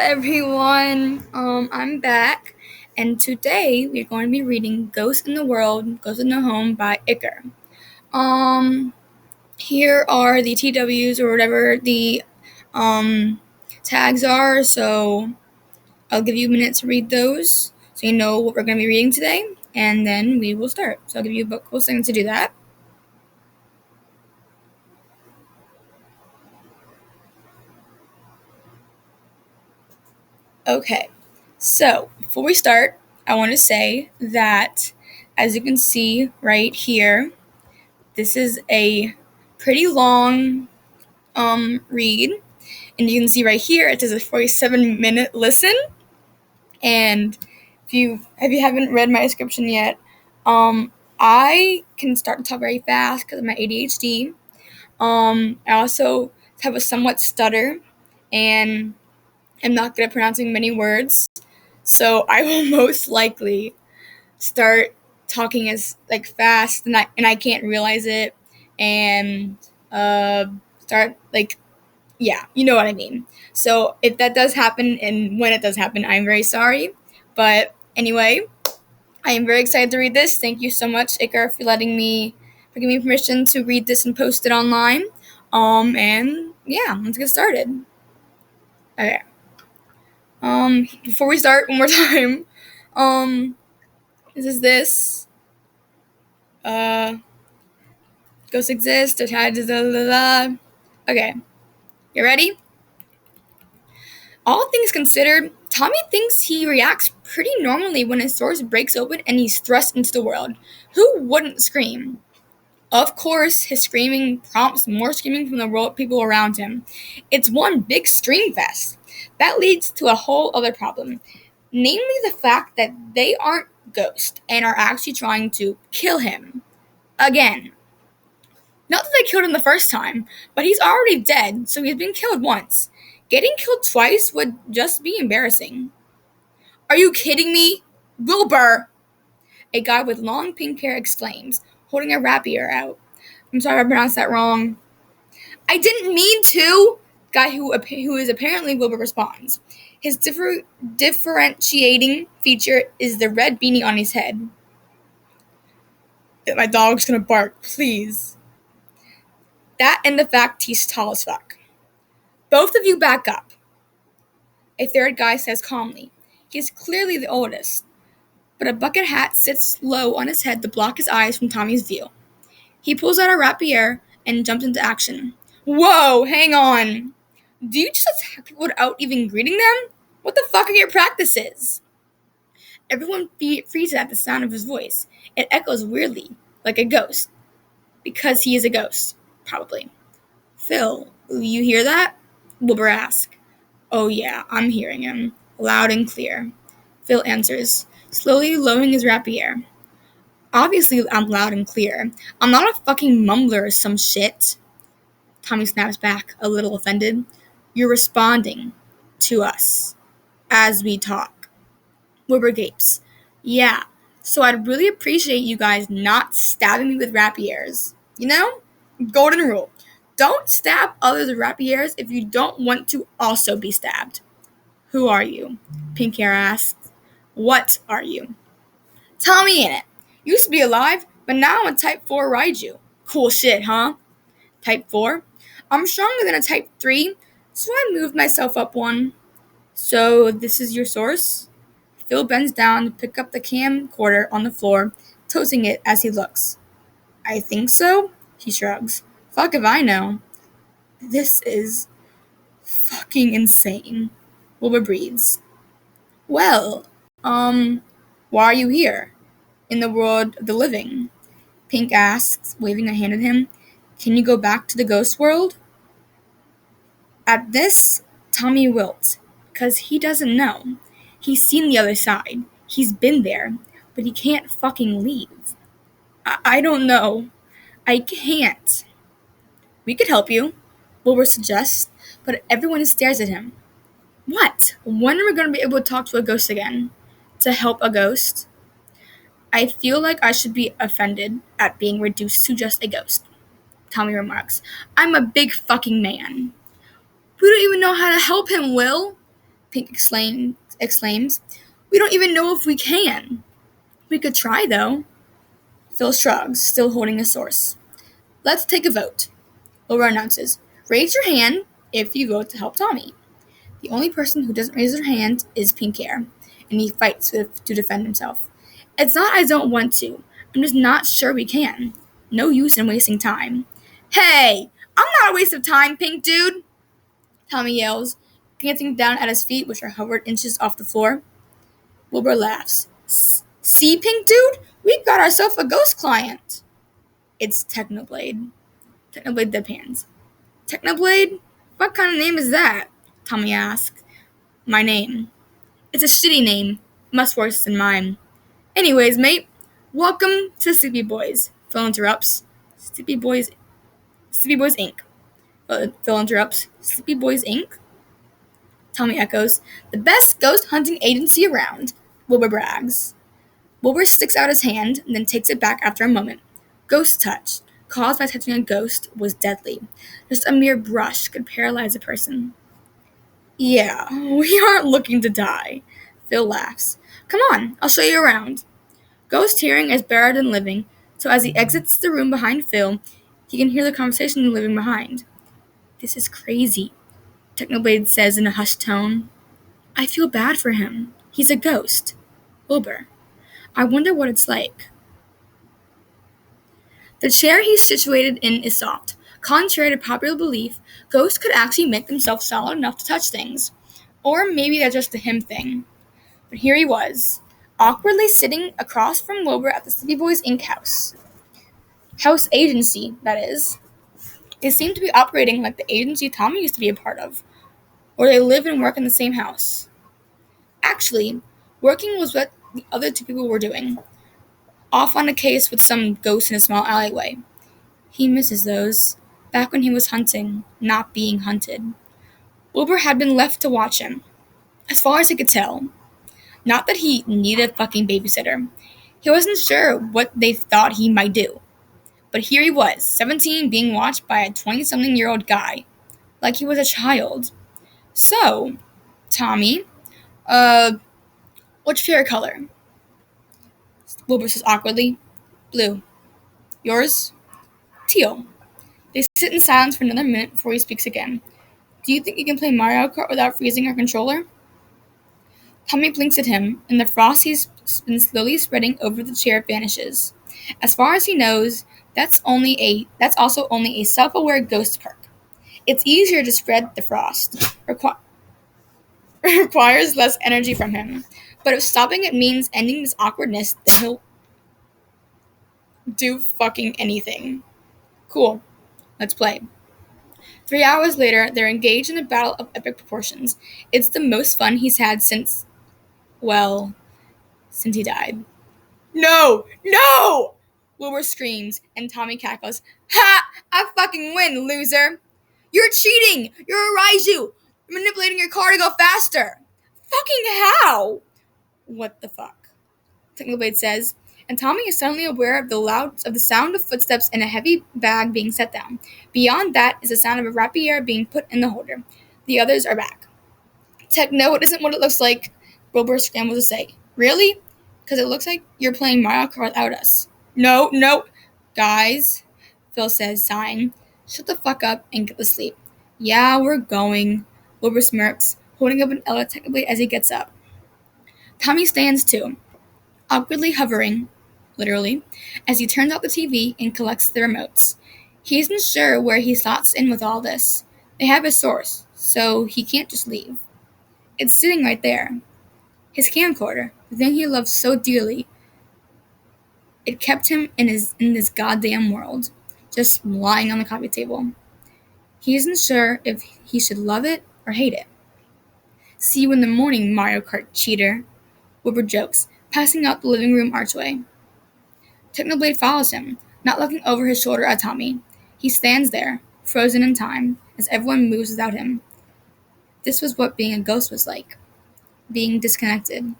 everyone. I'm back, and today we're going to be reading "Ghost in the World, Ghost in the Home" by ICHoR. Here are the TWs or whatever the tags are. So I'll give you a minute to read those, so you know what we're going to be reading today, and then we will start. So I'll give you a couple seconds to do that. Okay, so before we start, I want to say that, as you can see right here, this is a pretty long read, and you can see right here it says a 47-minute listen. And if you haven't read my description yet, I can start to talk very fast because of my ADHD. I also have a somewhat stutter, and I'm not good at pronouncing many words. So I will most likely start talking as fast, and I can't realize it, and start yeah, you know what I mean. So if that does happen, and when it does happen, I'm very sorry. But anyway, I am very excited to read this. Thank you so much, ICHoR, for giving me permission to read this and post it online. And yeah, let's get started. Okay. Before we start, one more time. This is this. Ghosts exist. Okay. You ready? All things considered, Tommy thinks he reacts pretty normally when his source breaks open and he's thrust into the world. Who wouldn't scream? Of course, his screaming prompts more screaming from the people around him. It's one big scream fest. That leads to a whole other problem, namely the fact that they aren't ghosts and are actually trying to kill him. Again. Not that they killed him the first time, but he's already dead, so he's been killed once. Getting killed twice would just be embarrassing. Are you kidding me? Wilbur! A guy with long pink hair exclaims, holding a rapier out. I'm sorry if I pronounced that wrong. I didn't mean to! Guy who is apparently Wilbur responds. His differentiating feature is the red beanie on his head. My dog's gonna bark, please. That and the fact he's tall as fuck. Both of you back up. A third guy says calmly. He is clearly the oldest, but a bucket hat sits low on his head to block his eyes from Tommy's view. He pulls out a rapier and jumps into action. Whoa, hang on. Do you just attack people without even greeting them? What the fuck are your practices? Everyone freezes at the sound of his voice. It echoes weirdly, like a ghost. Because he is a ghost, probably. Phil, you hear that? Wilbur asks. Oh yeah, I'm hearing him. Loud and clear. Phil answers, slowly lowering his rapier. Obviously I'm loud and clear. I'm not a fucking mumbler or some shit. Tommy snaps back, a little offended. You're responding to us as we talk. Wilbur gapes. Yeah, so I'd really appreciate you guys not stabbing me with rapiers. You know? Golden rule. Don't stab others with rapiers if you don't want to also be stabbed. Who are you? Pink hair asks. What are you? Tommy in it. Used to be alive, but now I'm a type 4 Raiju. Cool shit, huh? Type 4? I'm stronger than a type 3, so I moved myself up one. So this is your source? Phil bends down to pick up the camcorder on the floor, toasting it as he looks. I think so, he shrugs. Fuck if I know. This is fucking insane. Wilbur breathes. Well, why are you here? In the world of the living? Pink asks, waving a hand at him. Can you go back to the ghost world? At this, Tommy wilts, because he doesn't know. He's seen the other side. He's been there, but he can't fucking leave. I don't know. I can't. We could help you, Wilbur suggests, but everyone stares at him. What? When are we going to be able to talk to a ghost again? To help a ghost? I feel like I should be offended at being reduced to just a ghost, Tommy remarks. I'm a big fucking man. We don't even know how to help him, Will. Pink exclaims. We don't even know if we can. We could try, though. Phil shrugs, still holding his source. Let's take a vote. Laura announces. Raise your hand if you vote to help Tommy. The only person who doesn't raise their hand is Pink Hair, and he fights to defend himself. It's not I don't want to. I'm just not sure we can. No use in wasting time. Hey! I'm not a waste of time, Pink Dude! Tommy yells, glancing down at his feet, which are hovered inches off the floor. Wilbur laughs. See, Pink Dude? We've got ourselves a ghost client. It's Technoblade. Technoblade deadpans. Technoblade? What kind of name is that? Tommy asks. My name. It's a shitty name. Much worse than mine. Anyways, mate, welcome to Sleepy Boys. Phil interrupts. Sleepy Boys Inc. Phil interrupts. Sleepy Boys Inc.? Tommy echoes. The best ghost hunting agency around. Wilbur brags. Wilbur sticks out his hand and then takes it back after a moment. Ghost touch, caused by touching a ghost, was deadly. Just a mere brush could paralyze a person. Yeah, we aren't looking to die. Phil laughs. Come on, I'll show you around. Ghost hearing is better than living, so as he exits the room behind Phil, he can hear the conversation living behind. This is crazy, Technoblade says in a hushed tone. I feel bad for him. He's a ghost. Wilbur. I wonder what it's like. The chair he's situated in is soft. Contrary to popular belief, ghosts could actually make themselves solid enough to touch things. Or maybe that's just a him thing. But here he was, awkwardly sitting across from Wilbur at the Sleepy Boys Inc. house. House agency, that is. They seem to be operating like the agency Tommy used to be a part of, or they live and work in the same house. Actually, working was what the other two people were doing. Off on a case with some ghost in a small alleyway. He misses those. Back when he was hunting, not being hunted. Wilbur had been left to watch him. As far as he could tell. Not that he needed a fucking babysitter. He wasn't sure what they thought he might do. But here he was, 17, being watched by a 20-something-year-old guy. Like he was a child. So, Tommy, what's your favorite color? Wilbur says awkwardly. Blue. Yours? Teal. They sit in silence for another minute before he speaks again. Do you think you can play Mario Kart without freezing our controller? Tommy blinks at him, and the frost he's been slowly spreading over the chair vanishes. As far as he knows, that's also only a self-aware ghost perk. It's easier to spread the frost. Requires less energy from him. But if stopping it means ending this awkwardness, then he'll do fucking anything. Cool. Let's play. 3 hours later, they're engaged in a battle of epic proportions. It's the most fun he's had since he died. No! No! Wilbur screams, and Tommy cackles. Ha! I fucking win, loser! You're cheating! You're a Raiju! You're manipulating your car to go faster! Fucking how? What the fuck? Technoblade says, and Tommy is suddenly aware of the sound of footsteps and a heavy bag being set down. Beyond that is the sound of a rapier being put in the holder. The others are back. No, it isn't what it looks like, Wilbur scrambles to say. Really? Because it looks like you're playing Mario Kart without us. No. Guys, Phil says, sighing. Shut the fuck up and get to sleep. Yeah, we're going, Wilbur smirks, holding up an Ella Technoblade as he gets up. Tommy stands too, awkwardly hovering, literally, as he turns off the TV and collects the remotes. He isn't sure where he slots in with all this. They have his source, so he can't just leave. It's sitting right there. His camcorder, the thing he loved so dearly. It kept him in this goddamn world, just lying on the coffee table. He isn't sure if he should love it or hate it. See you in the morning, Mario Kart cheater, Wilbur jokes, passing out the living room archway. Technoblade follows him, not looking over his shoulder at Tommy. He stands there, frozen in time, as everyone moves without him. This was what being a ghost was like. Being disconnected.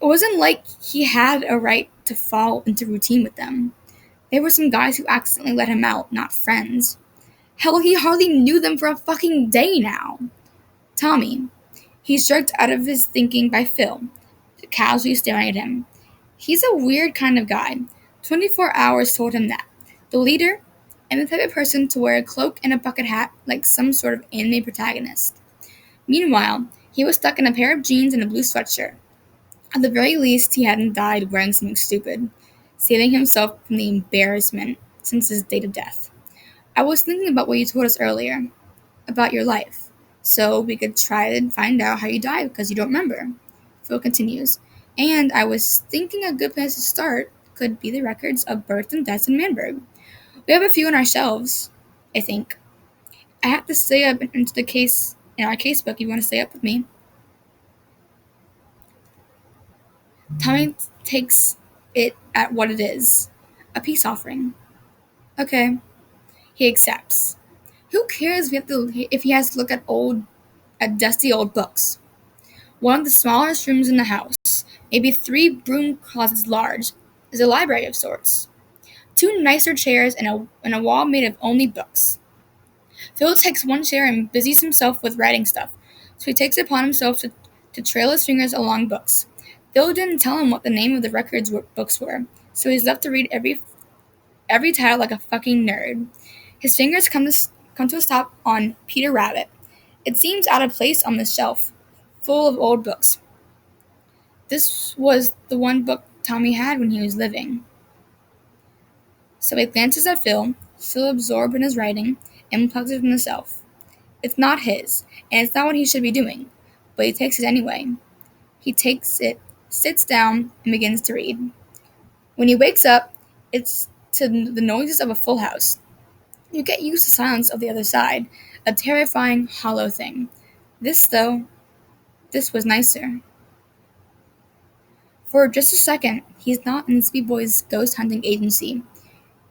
It wasn't like he had a right to fall into routine with them. There were some guys who accidentally let him out, not friends. Hell, he hardly knew them for a fucking day now. Tommy. He's jerked out of his thinking by Phil, casually staring at him. He's a weird kind of guy. 24 hours told him that. The leader, and the type of person to wear a cloak and a bucket hat like some sort of anime protagonist. Meanwhile, he was stuck in a pair of jeans and a blue sweatshirt. At the very least, he hadn't died wearing something stupid, saving himself from the embarrassment since his date of death. I was thinking about what you told us earlier, about your life, so we could try to find out how you died because you don't remember. Phil continues, and I was thinking a good place to start could be the records of births and deaths in Manburg. We have a few on our shelves, I think. I have to stay up into the case in our casebook if you want to stay up with me. Tommy takes it at what it is, a peace offering. Okay, he accepts. Who cares if he has to look at dusty old books? One of the smallest rooms in the house, maybe 3 broom closets large, is a library of sorts. 2 nicer chairs and a wall made of only books. Phil takes one chair and busies himself with writing stuff, so he takes it upon himself to trail his fingers along books. Phil didn't tell him what the name of the books were, so he's left to read every title like a fucking nerd. His fingers come to a stop on Peter Rabbit. It seems out of place on this shelf, full of old books. This was the one book Tommy had when he was living. So he glances at Phil, still absorbed in his writing, and plugs it from the shelf. It's not his, and it's not what he should be doing, but he takes it anyway. He takes it, sits down, and begins to read. When he wakes up, it's to the noises of a full house. You get used to the silence of the other side, a terrifying, hollow thing. This was nicer. For just a second, he's not in the Speed Boys ghost hunting agency.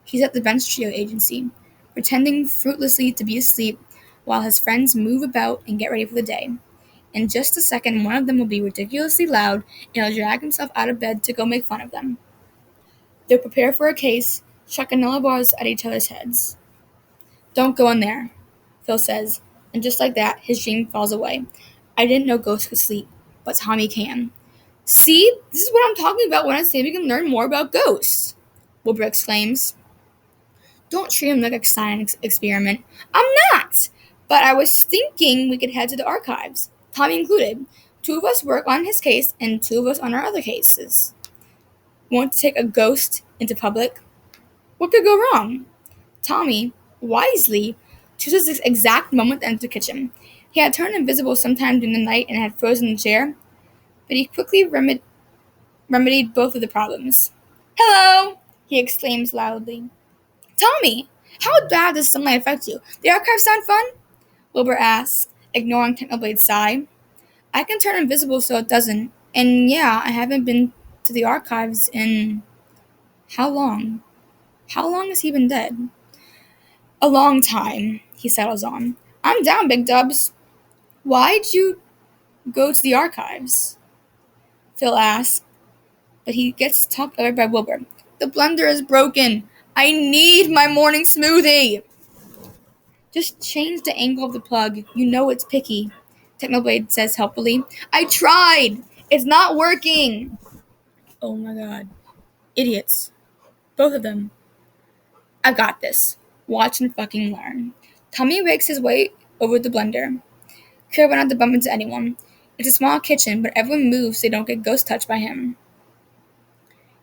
He's at the Bench Trio agency, pretending fruitlessly to be asleep while his friends move about and get ready for the day. In just a second, one of them will be ridiculously loud and he'll drag himself out of bed to go make fun of them. They'll prepare for a case, chuck Nutella bars at each other's heads. Don't go in there, Phil says, and just like that, his dream falls away. I didn't know ghosts could sleep, but Tommy can. See, this is what I'm talking about when I say we can learn more about ghosts, Wilbur exclaims. Don't treat him like a science experiment. I'm not! But I was thinking we could head to the archives, Tommy included. 2 of us work on his case and 2 of us on our other cases. Want to take a ghost into public? What could go wrong? Tommy, wisely, chooses this exact moment to enter the kitchen. He had turned invisible sometime during the night and had frozen the chair, but he quickly remedied both of the problems. Hello! He exclaims loudly. Tommy, how bad does sunlight affect you? The archives sound fun? Wilbur asks, ignoring Technoblade's sigh. I can turn invisible so it doesn't. And yeah, I haven't been to the archives in... How long? How long has he been dead? A long time, he settles on. I'm down, Big Dubs. Why'd you go to the archives? Phil asks, but he gets talked over by Wilbur. The blender is broken. I need my morning smoothie. Just change the angle of the plug. You know it's picky, Technoblade says helpfully. I tried. It's not working. Oh my god. Idiots. Both of them. I've got this. Watch and fucking learn. Tommy makes his way over the blender. Careful not to bump into anyone. It's a small kitchen, but everyone moves so they don't get ghost touched by him.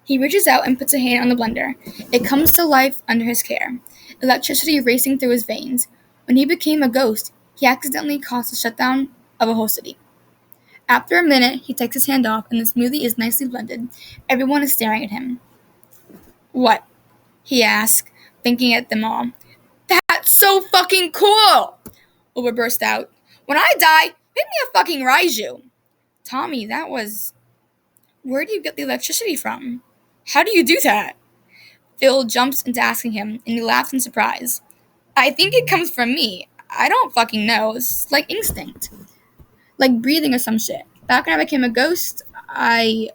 He reaches out and puts a hand on the blender. It comes to life under his care, electricity racing through his veins. When he became a ghost, he accidentally caused the shutdown of a whole city. After a minute, he takes his hand off, and the smoothie is nicely blended. Everyone is staring at him. What? He asks, thinking at them all. That's so fucking cool! Wilbur burst out. When I die, make me a fucking Raiju. Tommy, that was... Where do you get the electricity from? How do you do that? Phil jumps into asking him, and he laughs in surprise. I think it comes from me. I don't fucking know. It's like instinct. Like breathing or some shit. Back when I became a ghost, I,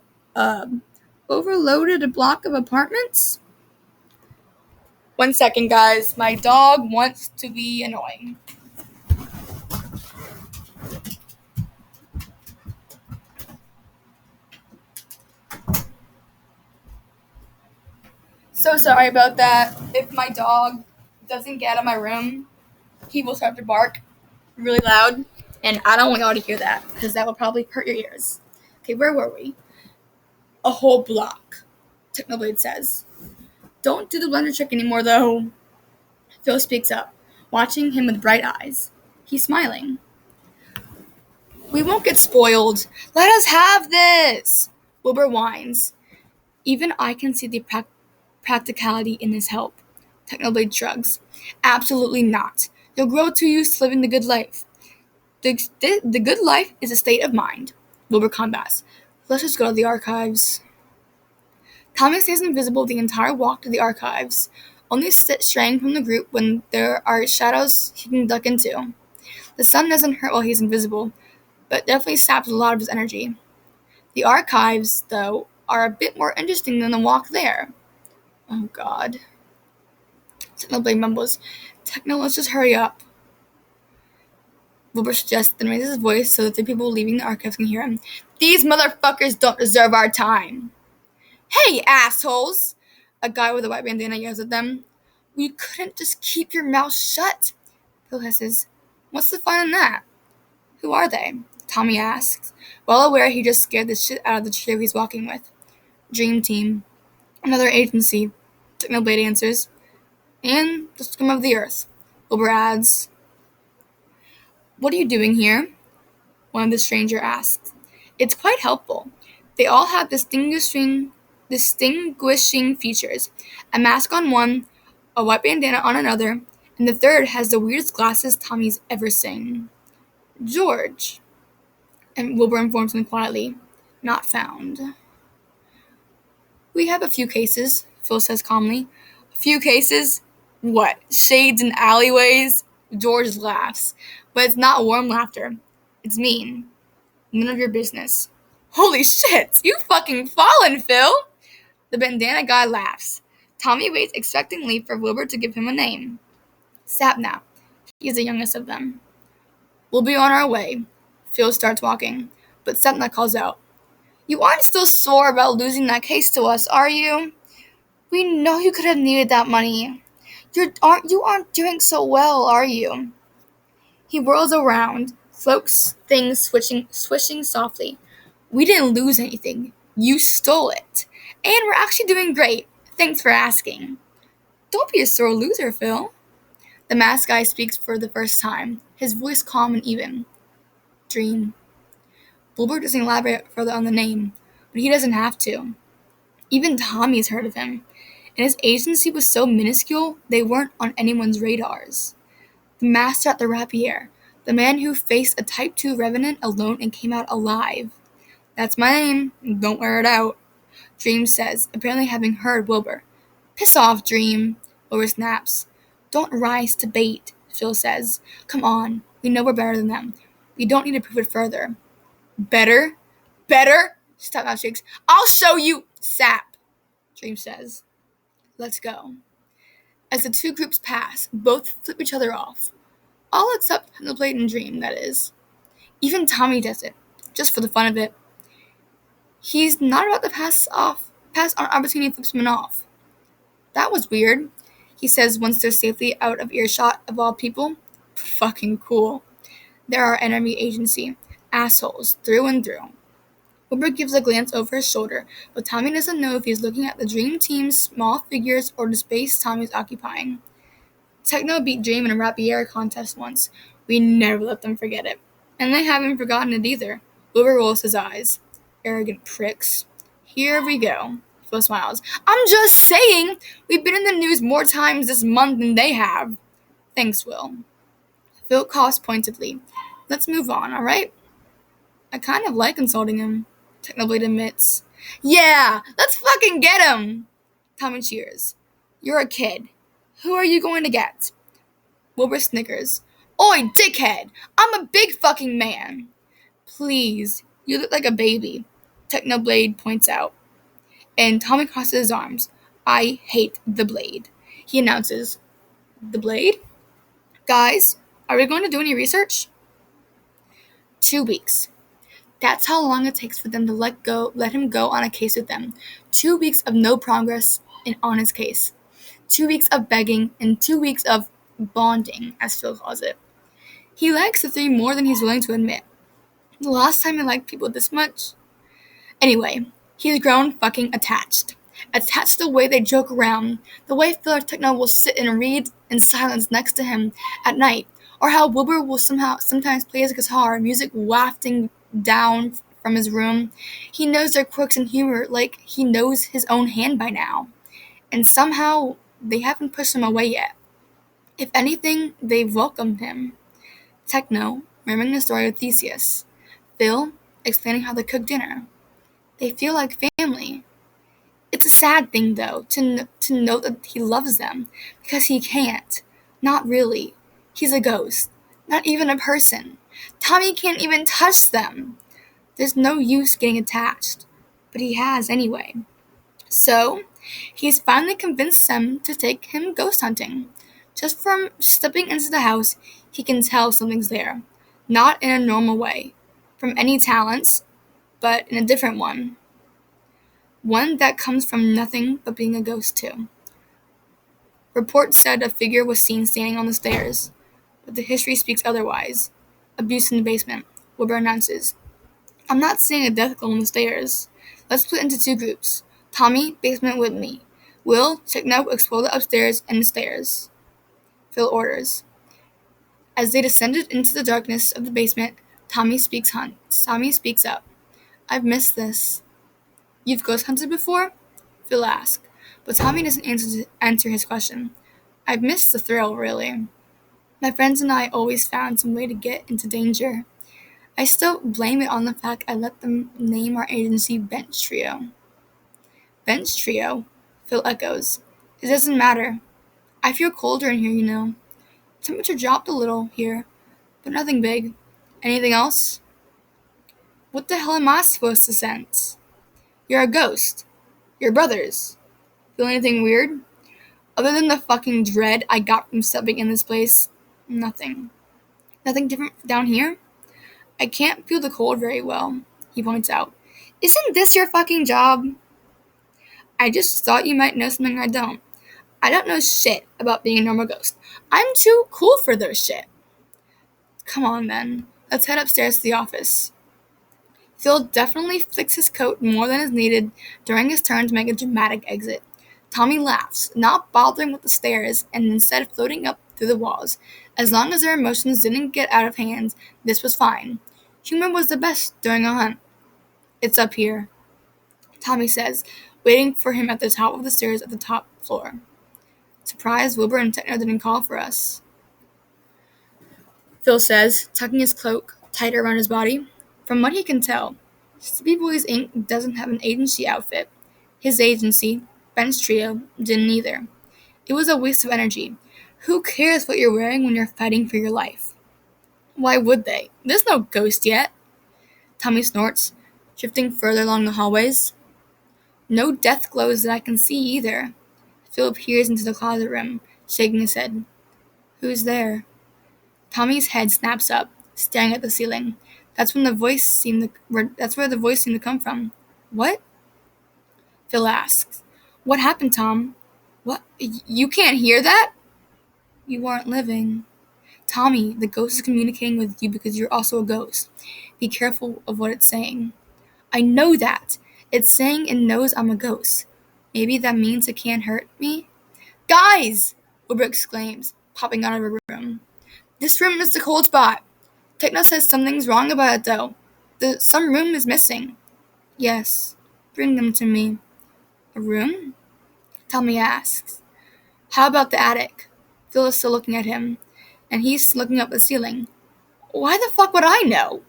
overloaded a block of apartments. 1 second, guys. My dog wants to be annoying. So sorry about that. If my dog doesn't get out of my room, he will start to bark really loud, and I don't want y'all to hear that because that will probably hurt your ears. Okay, where were we? A whole block, Technoblade says. Don't do the blender trick anymore, though. Phil speaks up, watching him with bright eyes. He's smiling. We won't get spoiled. Let us have this, Wilbur whines. Even I can see the practicality in his help. Technoblade shrugs. Absolutely not. You'll grow too used to living the good life. The good life is a state of mind, Wilbur combats. Let's just go to the archives. Tommy stays invisible the entire walk to the archives, only straying from the group when there are shadows he can duck into. The sun doesn't hurt while he's invisible, but definitely saps a lot of his energy. The archives, though, are a bit more interesting than the walk there. Oh god. Technoblade mumbles. Techno, let's just hurry up. Wilbur suggests, then raises his voice so that the people leaving the archives can hear him. These motherfuckers don't deserve our time. Hey, assholes! A guy with a white bandana yells at them. We couldn't just keep your mouth shut, Phil hisses. What's the fun in that? Who are they? Tommy asks, well aware he just scared the shit out of the trio he's walking with. Dream Team. Another agency, Technoblade answers. And the scum of the earth, Wilbur adds. What are you doing here? One of the stranger asks. It's quite helpful. They all have distinguishing features. A mask on one, a white bandana on another, and the third has the weirdest glasses Tommy's ever seen. George, and Wilbur informs him quietly. Not found. We have a few cases, Phil says calmly. A few cases? What, shades in alleyways? George laughs, but it's not warm laughter. It's mean. None of your business. Holy shit, you fucking fallen, Phil! The bandana guy laughs. Tommy waits expectantly for Wilbur to give him a name. Sapnap. He is the youngest of them. We'll be on our way. Phil starts walking, but Sapnap calls out. You aren't still sore about losing that case to us, are you? We know you could have needed that money. You aren't doing so well, are you? He whirls around, cloaks things swishing softly. We didn't lose anything. You stole it. And we're actually doing great. Thanks for asking. Don't be a sore loser, Phil. The masked guy speaks for the first time, his voice calm and even. Dream. Wilbur doesn't elaborate further on the name, but he doesn't have to. Even Tommy's heard of him, and his agency was so minuscule they weren't on anyone's radars. The master at the rapier, the man who faced a Type 2 revenant alone and came out alive. That's my name. Don't wear it out. Dream says, apparently having heard Wilbur. Piss off, Dream, Wilbur snaps. Don't rise to bait, Phil says. Come on, we know we're better than them. We don't need to prove it further. Better? Better? Sapnap shakes. I'll show you, Sap, Dream says. Let's go. As the two groups pass, both flip each other off. All except Technoblade and Dream, that is. Even Tommy does it, just for the fun of it. He's not about to pass on opportunity and flips him off. That was weird, he says once they're safely out of earshot of all people. Fucking cool. They're our enemy agency. Assholes, through and through. Wilbur gives a glance over his shoulder, but Tommy doesn't know if he's looking at the Dream Team's small figures or the space Tommy's occupying. Techno beat Dream in a rapier contest once. We never let them forget it. And they haven't forgotten it either. Wilbur rolls his eyes. Arrogant pricks. Here we go. Phil smiles. I'm just saying! We've been in the news more times this month than they have. Thanks, Will. Phil coughs pointedly. Let's move on, alright? I kind of like insulting him, Technoblade admits. Yeah, let's fucking get him! Tommy cheers. You're a kid. Who are you going to get? Wilbur snickers. Oi, dickhead! I'm a big fucking man! Please, you look like a baby, Technoblade points out. And Tommy crosses his arms. I hate the blade, he announces. The blade? Guys, are we going to do any research? 2 weeks. That's how long it takes for them to let him go on a case with them. 2 weeks of no progress, on his case. 2 weeks of begging and 2 weeks of bonding, as Phil calls it. He likes the three more than he's willing to admit. The last time he liked people this much? Anyway, he's grown fucking attached. Attached to the way they joke around, the way Phil or Techno will sit and read in silence next to him at night, or how Wilbur will sometimes play his guitar, music wafting down from his room. He knows their quirks and humor like he knows his own hand by now. And somehow, they haven't pushed him away yet. If anything, they've welcomed him. Techno, remembering the story of Theseus. Phil, explaining how they cook dinner. They feel like family. It's a sad thing, though, to know that he loves them, because he can't. Not really. He's a ghost. Not even a person. Tommy can't even touch them. There's no use getting attached. But he has anyway. So, he's finally convinced them to take him ghost hunting. Just from stepping into the house, he can tell something's there. Not in a normal way. From any talents, but in a different one. One that comes from nothing but being a ghost too. Reports said a figure was seen standing on the stairs, but the history speaks otherwise. Abuse in the basement, Wilbur announces. I'm not seeing a death glow on the stairs. Let's split into two groups. Tommy, basement with me. Will, Techno, explore the upstairs and the stairs. Phil orders. As they descended into the darkness of the basement, Tommy speaks up. I've missed this. You've ghost hunted before? Phil asks, but Tommy doesn't answer his question. I've missed the thrill, really. My friends and I always found some way to get into danger. I still blame it on the fact I let them name our agency Bench Trio. Bench Trio? Phil echoes. It doesn't matter. I feel colder in here, you know. Temperature dropped a little here, but nothing big. Anything else? What the hell am I supposed to sense? You're a ghost. You're brothers. Feel anything weird? Other than the fucking dread I got from stepping in this place, nothing. Nothing different down here? I can't feel the cold very well, he points out. Isn't this your fucking job? I just thought you might know something I don't. I don't know shit about being a normal ghost. I'm too cool for their shit. Come on, then. Let's head upstairs to the office. Phil definitely flicks his coat more than is needed during his turn to make a dramatic exit. Tommy laughs, not bothering with the stairs, and instead floating up through the walls. As long as their emotions didn't get out of hand, this was fine. Humor was the best during a hunt. It's up here, Tommy says, waiting for him at the top of the stairs at the top floor. Surprised Wilbur and Techno didn't call for us, Phil says, tucking his cloak tighter around his body. From what he can tell, Sleepy Boys Inc. doesn't have an agency outfit. His agency, Ben's Trio, didn't either. It was a waste of energy. Who cares what you're wearing when you're fighting for your life? Why would they? There's no ghost yet. Tommy snorts, drifting further along the hallways. No death glows that I can see either. Phil peers into the closet room, shaking his head. Who's there? Tommy's head snaps up, staring at the ceiling. That's where the voice seemed to come from. What? Phil asks. What happened, Tom? What? You can't hear that? You aren't living. Tommy, the ghost is communicating with you because you're also a ghost. Be careful of what it's saying. I know that. It's saying it knows I'm a ghost. Maybe that means it can't hurt me? Guys! Wilbur exclaims, popping out of her room. This room is the cold spot. Techno says something's wrong about it, though. Some room is missing. Yes. Bring them to me. A room? Tommy asks. How about the attic? Phil is still looking at him, and he's looking up at the ceiling. Why the fuck would I know?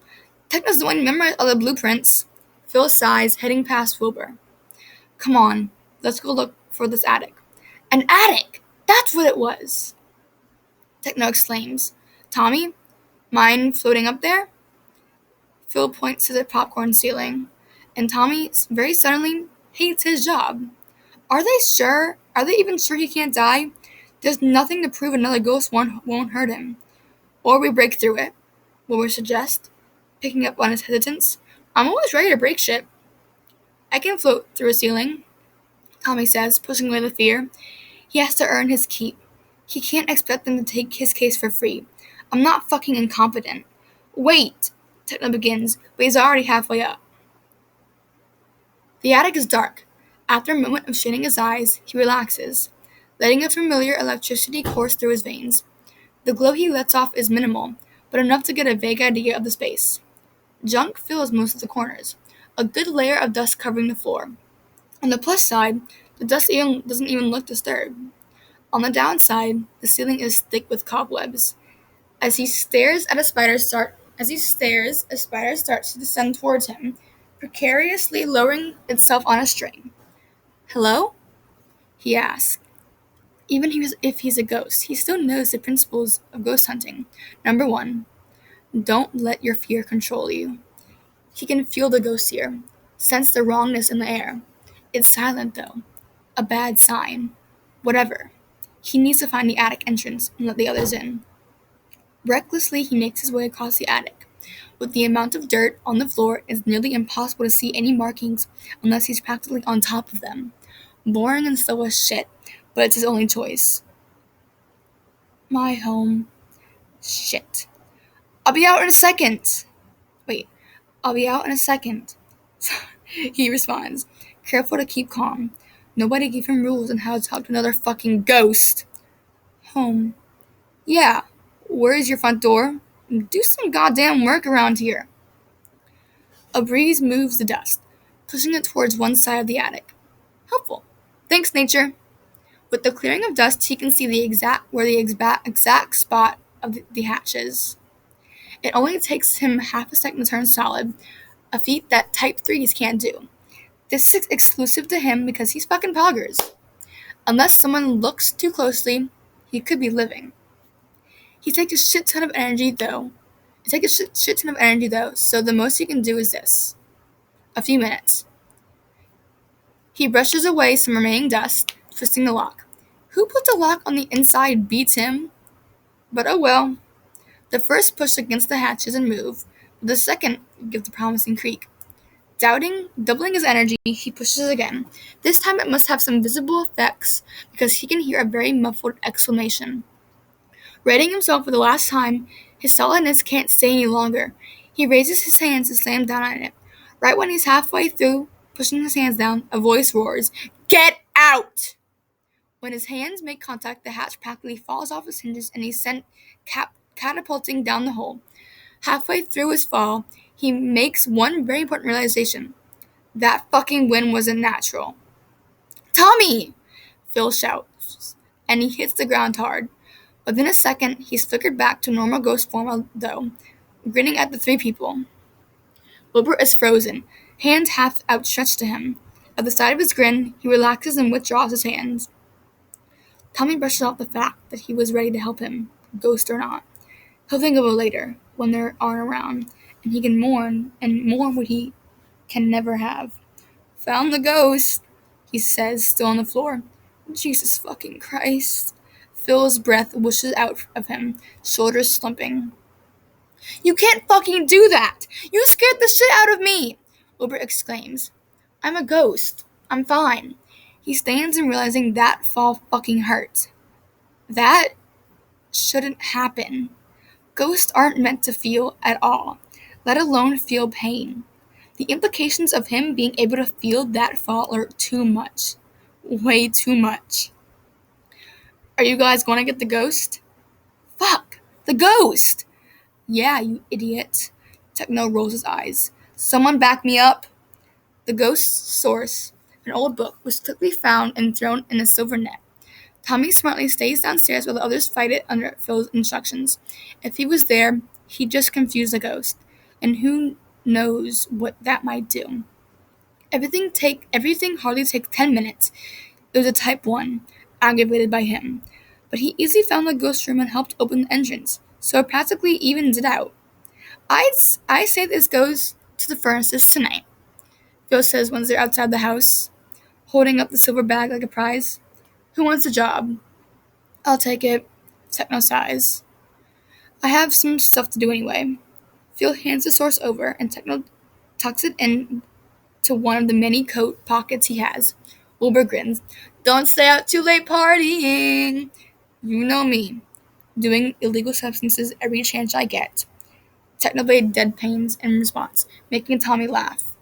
Techno's the one who memorized all the blueprints. Phil sighs, heading past Wilbur. Come on, let's go look for this attic. An attic! That's what it was! Techno exclaims. Tommy, mind floating up there? Phil points to the popcorn ceiling, and Tommy very suddenly hates his job. Are they sure? Are they even sure he can't die? There's nothing to prove another ghost won't hurt him. Or we break through it, Wilbur suggests, picking up on his hesitance. I'm always ready to break shit. I can float through a ceiling, Tommy says, pushing away the fear. He has to earn his keep. He can't expect them to take his case for free. I'm not fucking incompetent. Wait, Techno begins, but he's already halfway up. The attic is dark. After a moment of straining his eyes, he relaxes, letting a familiar electricity course through his veins. The glow he lets off is minimal, but enough to get a vague idea of the space. Junk fills most of the corners, a good layer of dust covering the floor. On the plus side, the dust doesn't even look disturbed. On the downside, the ceiling is thick with cobwebs. As he stares, a spider starts to descend towards him, precariously lowering itself on a string. Hello? He asks. Even if he's a ghost, he still knows the principles of ghost hunting. Number 1, don't let your fear control you. He can feel the ghost here, sense the wrongness in the air. It's silent, though. A bad sign. Whatever. He needs to find the attic entrance and let the others in. Recklessly, he makes his way across the attic. With the amount of dirt on the floor, it's nearly impossible to see any markings unless he's practically on top of them. Boring and slow as shit, but it's his only choice. My home. Shit. I'll be out in a second. He responds, careful to keep calm. Nobody gave him rules on how to talk to another fucking ghost. Home. Yeah. Where is your front door? Do some goddamn work around here. A breeze moves the dust, pushing it towards one side of the attic. Helpful. Thanks, nature. With the clearing of dust, he can see the exact spot of the hatches. It only takes him half a second to turn solid, a feat that Type 3s can't do. This is exclusive to him because he's fucking poggers. Unless someone looks too closely, he could be living. He takes a shit ton of energy though, so the most he can do is this. A few minutes. He brushes away some remaining dust, twisting the lock. Who put the lock on the inside beats him? But oh well. The first push against the hatches and move, but the second gives a promising creak. Doubling his energy, he pushes again. This time it must have some visible effects because he can hear a very muffled exclamation. Rating himself for the last time, his solidness can't stay any longer. He raises his hands to slam down on it. Right when he's halfway through pushing his hands down, a voice roars, "Get out!" When his hands make contact, the hatch practically falls off its hinges and he's sent catapulting down the hole. Halfway through his fall, he makes one very important realization. That fucking wind wasn't natural. Tommy! Phil shouts, and he hits the ground hard. Within a second, he's flickered back to normal ghost form, though, grinning at the 3 people. Wilbur is frozen, hands half outstretched to him. At the side of his grin, he relaxes and withdraws his hands. Tommy brushes off the fact that he was ready to help him, ghost or not. He'll think of it later, when they aren't around, and he can mourn what he can never have. Found the ghost, he says, still on the floor. Jesus fucking Christ. Phil's breath whooshes out of him, shoulders slumping. You can't fucking do that! You scared the shit out of me! Wilbur exclaims. I'm a ghost. I'm fine. He stands and realizing that fall fucking hurt. That shouldn't happen. Ghosts aren't meant to feel at all, let alone feel pain. The implications of him being able to feel that fall are too much. Way too much. Are you guys going to get the ghost? Fuck! The ghost! Yeah, you idiot. Techno rolls his eyes. Someone back me up. The ghost's source, an old book, was quickly found and thrown in a silver net. Tommy smartly stays downstairs while the others fight it under Phil's instructions. If he was there, he'd just confuse the ghost. And who knows what that might do. Everything hardly takes 10 minutes. It was a Type 1, aggravated by him. But he easily found the ghost room and helped open the entrance, so it practically evens it out. I say this goes to the furnaces tonight, Phil says once they're outside the house, holding up the silver bag like a prize. Who wants the job? I'll take it. Techno sighs. I have some stuff to do anyway. Phil hands the source over, and Techno tucks it in to one of the many coat pockets he has. Wilbur grins. Don't stay out too late partying. You know me. Doing illegal substances every chance I get. Technoblade deadpans in response, making Tommy laugh.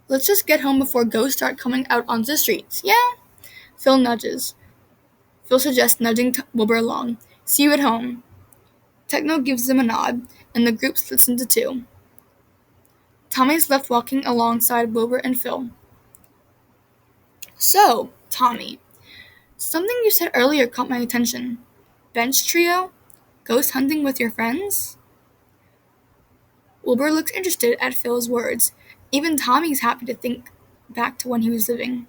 Let's just get home before ghosts start coming out onto the streets. Yeah? Phil nudges. Phil suggests nudging Wilbur along. See you at home. Techno gives them a nod, and the group splits into two. Tommy's left walking alongside Wilbur and Phil. So, Tommy, something you said earlier caught my attention. Bench trio? Ghost hunting with your friends? Wilbur looks interested at Phil's words. Even Tommy's happy to think back to when he was living.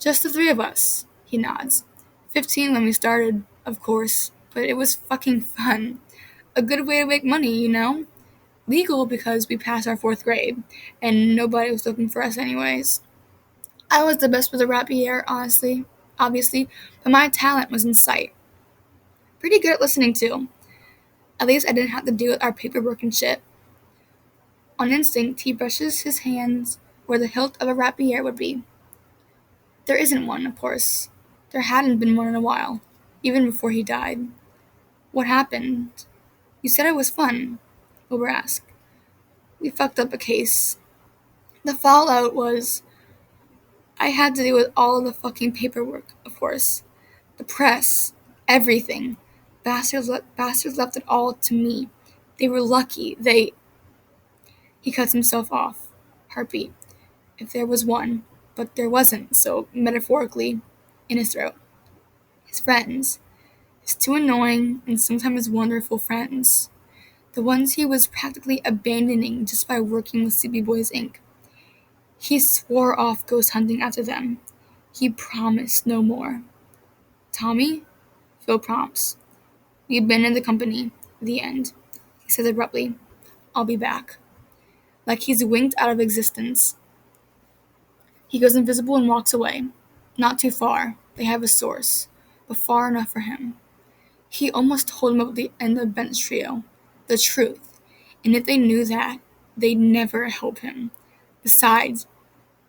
Just the three of us, he nods. 15 when we started, of course, but it was fucking fun. A good way to make money, you know? Legal because we passed our 4th grade, and nobody was looking for us anyways. I was the best with the rapier, obviously, but my talent was in sight. Pretty good at listening too. At least I didn't have to deal with our paperwork and shit. On instinct, he brushes his hands where the hilt of a rapier would be. There isn't one, of course. There hadn't been one in a while, even before he died. What happened? You said it was fun, Wilbur asked. We fucked up a case. The fallout was I had to deal with all of the fucking paperwork, of course. The press. Everything. Bastards left it all to me. They were lucky. He cuts himself off. Heartbeat. If there was one. But there wasn't, so metaphorically, in his throat. His friends. His 2 annoying and sometimes wonderful friends. The ones he was practically abandoning just by working with Sleepy Boys Inc. He swore off ghost hunting after them. He promised no more. Tommy? Phil prompts. We abandoned the company. The end. He says abruptly. I'll be back. Like he's winked out of existence. He goes invisible and walks away. Not too far. They have a source. But far enough for him. He almost told him about the end of Ben's trio. The truth. And if they knew that, they'd never help him. Besides,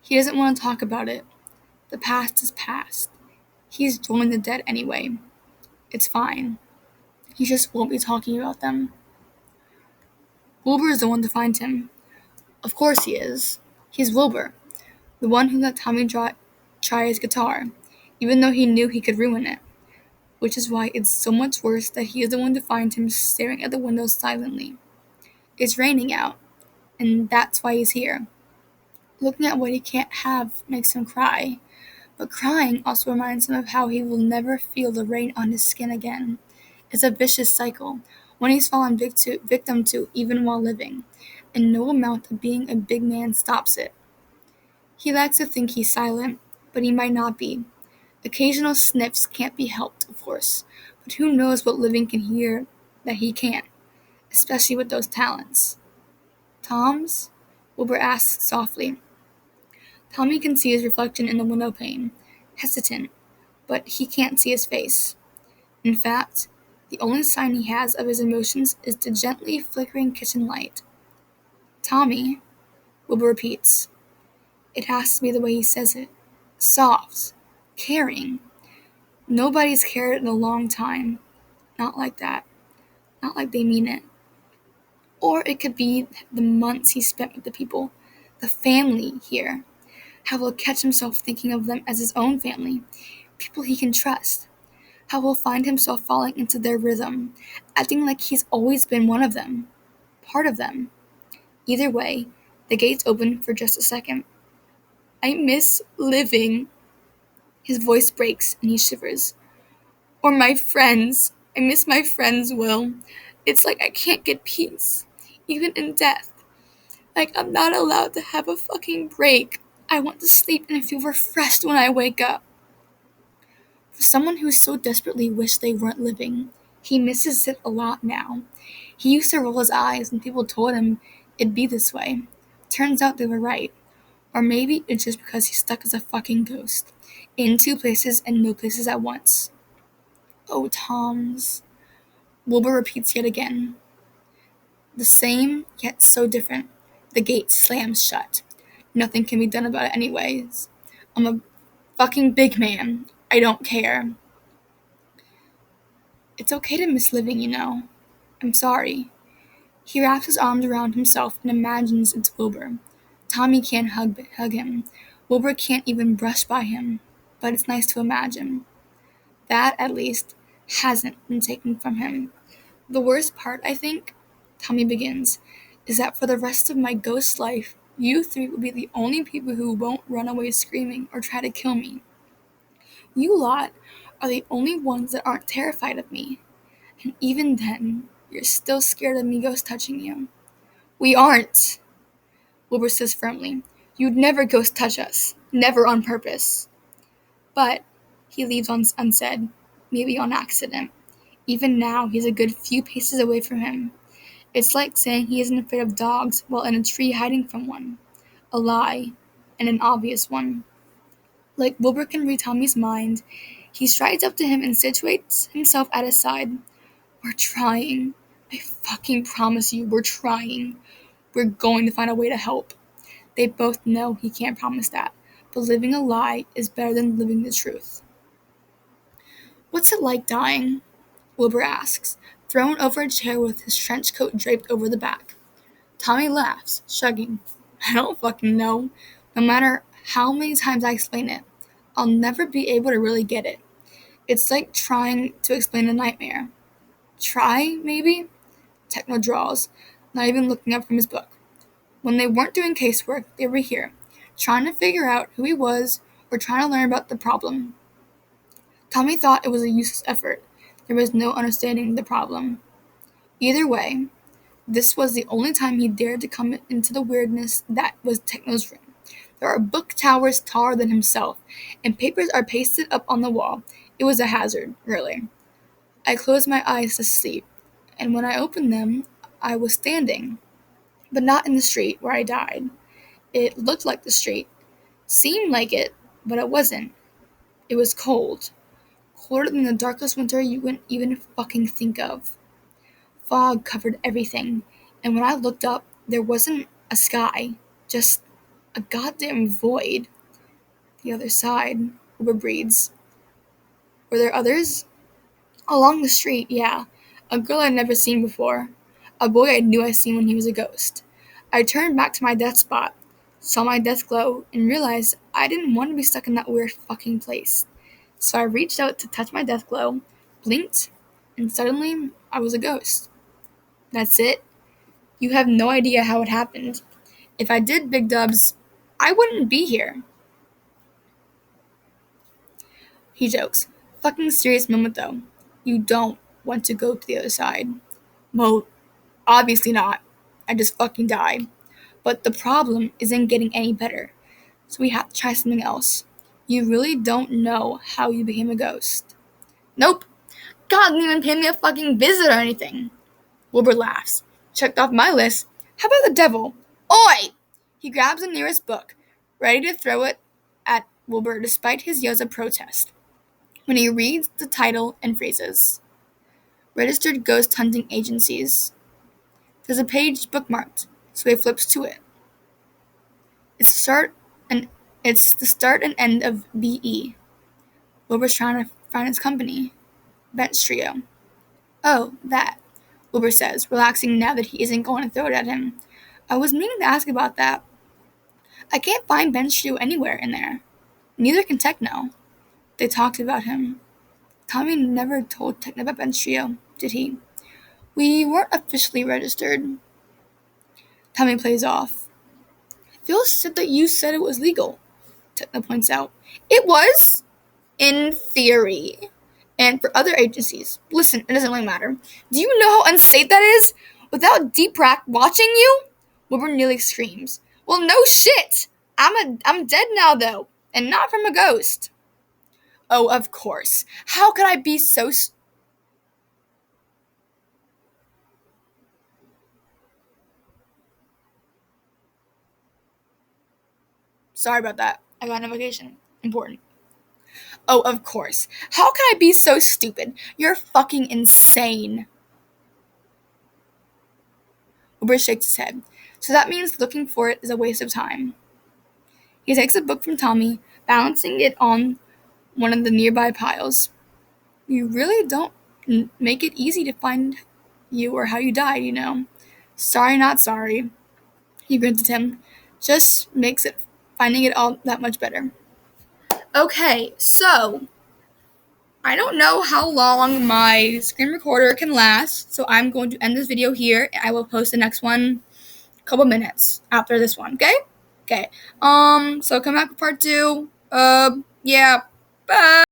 he doesn't want to talk about it. The past is past. He's joined the dead anyway. It's fine. He just won't be talking about them. Wilbur is the one to find him. Of course he is. He's Wilbur, the one who let Tommy try his guitar, even though he knew he could ruin it. Which is why it's so much worse that he is the one to find him staring at the window silently. It's raining out, and that's why he's here. Looking at what he can't have makes him cry, but crying also reminds him of how he will never feel the rain on his skin again. It's a vicious cycle, one he's fallen victim to even while living, and no amount of being a big man stops it. He likes to think he's silent, but he might not be. Occasional sniffs can't be helped, of course, but who knows what living can hear that he can't, especially with those talents. Tom's? Wilbur asks softly. Tommy can see his reflection in the window pane, hesitant, but he can't see his face. In fact, the only sign he has of his emotions is the gently flickering kitchen light. Tommy, Wilbur repeats. It has to be the way he says it. Soft. Caring. Nobody's cared in a long time. Not like that. Not like they mean it. Or it could be the months he spent with the people, the family here. How he'll catch himself thinking of them as his own family, people he can trust. How he'll find himself falling into their rhythm, acting like he's always been one of them, part of them. Either way, the gates open for just a second. I miss living. His voice breaks and he shivers. Or my friends. I miss my friends, Will. It's like I can't get peace, even in death. Like I'm not allowed to have a fucking break. I want to sleep and feel refreshed when I wake up. For someone who so desperately wished they weren't living, he misses it a lot now. He used to roll his eyes when people told him it'd be this way. Turns out they were right. Or maybe it's just because he's stuck as a fucking ghost, in 2 places and no places at once. Oh, Tom's. Wilbur repeats yet again. The same, yet so different. The gate slams shut. Nothing can be done about it anyways. I'm a fucking big man. I don't care. It's okay to miss living, you know. I'm sorry. He wraps his arms around himself and imagines it's Wilbur. Tommy can't hug him. Wilbur can't even brush by him. But it's nice to imagine. That, at least, hasn't been taken from him. The worst part, I think, Tommy begins, is that for the rest of my ghost life, you three will be the only people who won't run away screaming or try to kill me. You lot are the only ones that aren't terrified of me. And even then, you're still scared of me ghost touching you. We aren't, Wilbur says firmly. You'd never ghost touch us. Never on purpose. But he leaves unsaid, maybe on accident. Even now, he's a good few paces away from him. It's like saying he isn't afraid of dogs while in a tree hiding from one. A lie, and an obvious one. Like Wilbur can read Tommy's mind, he strides up to him and situates himself at his side. We're trying. I fucking promise you, we're trying. We're going to find a way to help. They both know he can't promise that, but living a lie is better than living the truth. What's it like dying? Wilbur asks, thrown over a chair with his trench coat draped over the back. Tommy laughs, shrugging. I don't fucking know. No matter how many times I explain it, I'll never be able to really get it. It's like trying to explain a nightmare. Try, maybe? Techno draws, not even looking up from his book. When they weren't doing casework, they were here, trying to figure out who he was or trying to learn about the problem. Tommy thought it was a useless effort. There was no understanding the problem. Either way, this was the only time he dared to come into the weirdness that was Techno's room. There are book towers taller than himself, and papers are pasted up on the wall. It was a hazard, really. I closed my eyes to sleep, and when I opened them, I was standing, but not in the street where I died. It looked like the street, seemed like it, but it wasn't. It was cold. Colder than the darkest winter you wouldn't even fucking think of. Fog covered everything, and when I looked up, there wasn't a sky, just a goddamn void. The other side, Wilbur breathes. Were there others? Along the street, yeah. A girl I'd never seen before. A boy I knew I'd seen when he was a ghost. I turned back to my death spot, saw my death glow, and realized I didn't want to be stuck in that weird fucking place. So I reached out to touch my death glow, blinked, and suddenly I was a ghost. That's it. You have no idea how it happened. If I did, Big Dubs, I wouldn't be here. He jokes. Fucking serious moment though. You don't want to go to the other side. Well, obviously not. I just fucking died. But the problem isn't getting any better. So we have to try something else. You really don't know how you became a ghost. Nope. God didn't even pay me a fucking visit or anything. Wilbur laughs. Checked off my list. How about the devil? Oi! He grabs the nearest book, ready to throw it at Wilbur despite his yells of protest. When he reads the title and phrases. Registered Ghost Hunting Agencies. There's a page bookmarked, so he flips to it. It's the start and end of BE. Wilbur's trying to find his company. Bench Trio. Oh, that, Wilbur says, relaxing now that he isn't going to throw it at him. I was meaning to ask about that. I can't find Bench Trio anywhere in there. Neither can Techno. They talked about him. Tommy never told Techno about Bench Trio, did he? We weren't officially registered. Tommy plays off. Phil said that you said it was legal, Techno points out. It was? In theory. And for other agencies. Listen, it doesn't really matter. Do you know how unsafe that is? Without Deepak watching you? Wilbur nearly screams. Well, no shit! I'm dead now, though. And not from a ghost. Oh, of course. How could I be so Sorry about that. I got a notification. Important. Oh, of course. How can I be so stupid? You're fucking insane. Wilbur shakes his head. So that means looking for it is a waste of time. He takes a book from Tommy, balancing it on one of the nearby piles. You really don't make it easy to find you or how you died, you know. Sorry, not sorry. He grins at him. Just makes it finding it all that much better. Okay, so I don't know how long my screen recorder can last, so I'm going to end this video here. I will post the next one a couple minutes after this one, okay? Okay. So come back for part 2. Yeah. Bye.